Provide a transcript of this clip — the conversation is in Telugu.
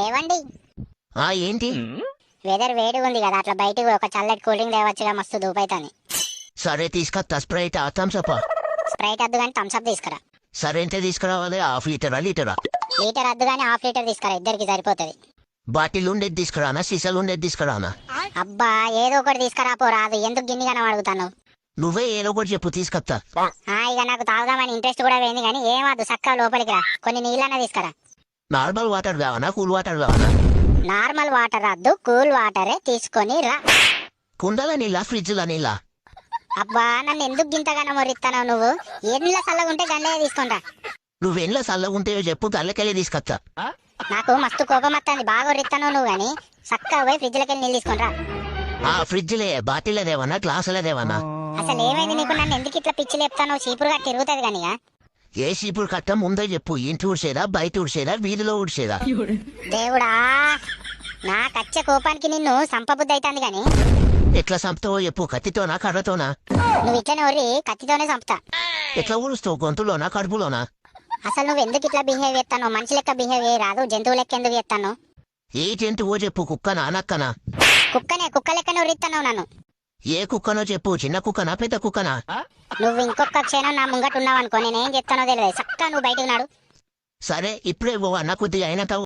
ఏవండి ఏంటి? వెదర్ వేడిగా ఉంది కదా, అట్లా బయటికి ఒక చల్లటి కూల్ డ్రింక్ తేవచ్చుగా, మస్తు దూపైతాంది. సరే తీసుకొస్తా. Sprite Thums Up. స్ప్రైట్ వద్దు కానీ థమ్స్అప్ తీసుకురా. సరే ఎంత తీసుకురావాలి? హాఫ్ లీటరా లీటరా? లీటర్ వద్దు కానీ హాఫ్ లీటర్ తీసుకురా, ఇద్దరికి సరిపోతుంది. బాటిల్ ఉండేది తీసుకురానా? సీసాలు ఉండేది తీసుకురానా? అబ్బా ఏదో ఒకటి తీసుకురా పో రాదు, ఎందుకు గిన్నిగానం అడుగుతాను. నువ్వే ఏదో ఒకటి చెప్పు, తీసుకొస్తా. ఇక నాకు తాగుదామని ఇంట్రెస్ట్ కూడా పోయింది కానీ ఏమద్దు, చక్కగా లోపలికి రా, కొన్ని నీళ్ళన్నా తీసుకురా. నార్మల్ వాటర్ కావాలా? కూల్ వాటర్ కావాలా? నార్మల్ వాటర్ వద్దు, కూల్ వాటరే తీసుకొని రా. కుండల నీళ్ళ? ఫ్రిడ్జ్ల నీళ్ళ? అబ్బా నన్ను ఎందుకు గింతగానం మొరిస్తావు నువ్వు? ఎండ్ల చల్లగుంటే గండే తీసుకుంటా. నువ్వెండ్ల చల్లగుంటాయో చెప్పు, గల్లకెళ్ళి తీసుకొస్తా. నాకు మస్తు కోపం వస్తుంది, బాగా ఒరిస్తాను నువ్వు కానీ చక్కగా పోయి ఫ్రిడ్జ్లోకి వెళ్ళి నీళ్ళు తీసుకుంటా. ఫ్రిడ్జ్లే బాటిల్లదేవన్నా గ్లాసులదేవన్నా? అసలు ఏమైంది నీకు? నన్ను ఎందుకు ఇట్లా పిచ్చి లేపుతాను? చీపురుగా తిరుగుతుంది కానీ. ఏ చీపురు కట్ట ముందే చెప్పు. ఇంటి ఉడిసేదా, బయట ఉడిసేదా, వీధిలో ఉడిసేదా? దేవుడా, నా కచ్చే కోపానికి నిన్ను సంపబుద్ధి అవుతుంది కానీ. ఎట్లా చంపుతావో చెప్పు. కత్తితోనా, కర్రతోనా? నువ్వు ఇట్లనే ఒర్రి కత్తితోనే చంపుతా. ఎట్లా ఊడుస్తావు? గొంతులోనా, కడుపులోనా? అసలు నువ్వు ఎందుకు ఇట్లా బిహేవ్ చేస్తాను? మనిషి లెక్క బిహేవ్ చేయరాదు, జంతువు లెక్క ఎందుకు చేస్తాను? ఏ జంతువో చెప్పు. కుక్కనా, నక్కనా? కుక్కనే, కుక్క లెక్కనే ఒర్రిస్తాను నన్ను. ఏ కుక్కనో చెప్పు. చిన్న కుక్కనా, పెద్ద కుక్కనా? నువ్వు ఇంకొక క్షణం నా ముంగట ఉన్నావు అనుకో, నేనేం చెప్తానో తెలియదు. చక్కగా నువ్వు బయటకు నాడు. సరే ఇప్పుడే అన్న కొద్దిగా అయినాక